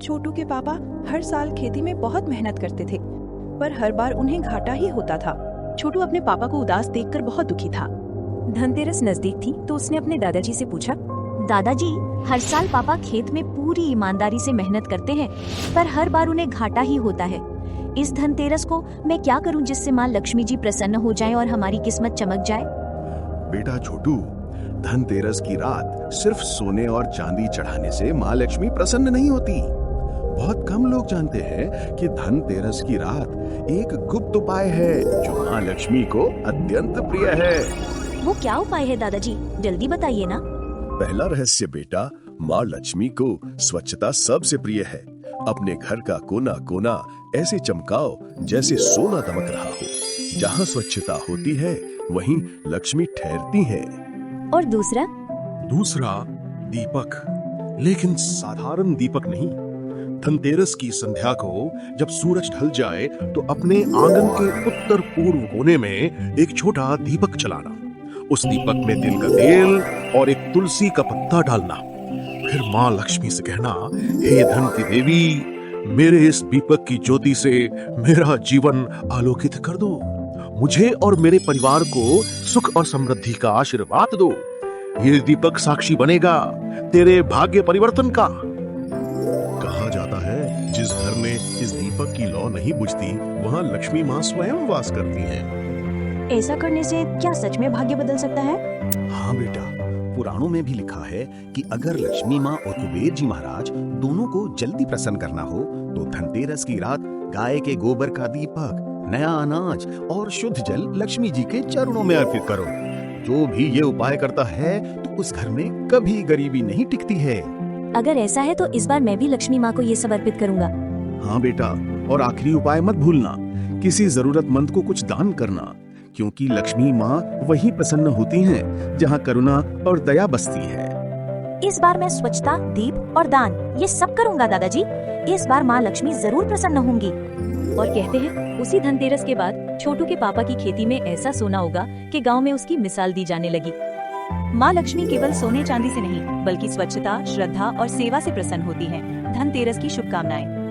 छोटू के पापा हर साल खेती में बहुत मेहनत करते थे, पर हर बार उन्हें घाटा ही होता था। छोटू अपने पापा को उदास देखकर बहुत दुखी था। धनतेरस नजदीक थी तो उसने अपने दादाजी से पूछा, दादाजी, हर साल पापा खेत में पूरी ईमानदारी से मेहनत करते हैं, पर हर बार उन्हें घाटा ही होता है। इस धनतेरस को मैं क्या करूं जिससे माँ लक्ष्मी जी प्रसन्न हो जाएं और हमारी किस्मत चमक जाए? बेटा छोटू, धनतेरस की रात सिर्फ सोने और चांदी चढ़ाने से माँ लक्ष्मी प्रसन्न नहीं होती। बहुत कम लोग जानते हैं कि धनतेरस की रात एक गुप्त उपाय है जो माँ लक्ष्मी को अत्यंत प्रिय है। वो क्या उपाय है दादाजी, जल्दी बताइए ना। पहला रहस्य बेटा, माँ लक्ष्मी को स्वच्छता सबसे प्रिय है। अपने घर का कोना कोना ऐसे चमकाओ जैसे सोना दमक रहा हो। जहाँ स्वच्छता होती है वहीं लक्ष्मी ठहरती है। और दूसरा? दूसरा दीपक, लेकिन साधारण दीपक नहीं। धनतेरस की संध्या को जब सूरज ढल जाए तो अपने आंगन के उत्तर पूर्व कोने में एक छोटा दीपक जलाना। उस दीपक में तिल का तेल और एक तुलसी का पत्ता डालना। फिर माँ लक्ष्मी से कहना, हे धन की देवी, मेरे इस दीपक की ज्योति से मेरा जीवन आलोकित कर दो। मुझे और मेरे परिवार को सुख और समृद्धि का आशीर्वाद दो। ये दीपक साक्षी बनेगा तेरे भाग्य परिवर्तन का। कहा जाता है, जिस घर में इस दीपक की लौ नहीं बुझती वहां लक्ष्मी माँ स्वयं वास करती हैं। ऐसा करने से क्या सच में भाग्य बदल सकता है? हाँ बेटा, पुराणों में भी लिखा है कि अगर लक्ष्मी माँ और कुबेर जी महाराज दोनों को जल्दी प्रसन्न करना हो तो धनतेरस की रात गाय के गोबर का दीपक, नया अनाज और शुद्ध जल लक्ष्मी जी के चरणों में अर्पित करो। जो भी ये उपाय करता है तो उस घर में कभी गरीबी नहीं टिकती है। अगर ऐसा है तो इस बार मैं भी लक्ष्मी माँ को ये सब अर्पित करूंगा। हाँ बेटा, और आखिरी उपाय मत भूलना, किसी जरूरतमंद को कुछ दान करना, क्योंकि लक्ष्मी माँ वहीं प्रसन्न होती हैं जहाँ करुणा और दया बसती है। इस बार मैं स्वच्छता, दीप और दान ये सब करूंगा दादाजी। इस बार माँ लक्ष्मी जरूर प्रसन्न होंगी। और कहते हैं उसी धनतेरस के बाद छोटू के पापा की खेती में ऐसा सोना उगा कि गांव में उसकी मिसाल दी जाने लगी। माँ लक्ष्मी केवल सोने चांदी से नहीं बल्कि स्वच्छता, श्रद्धा और सेवा से प्रसन्न होती हैं। धनतेरस की शुभकामनाएं।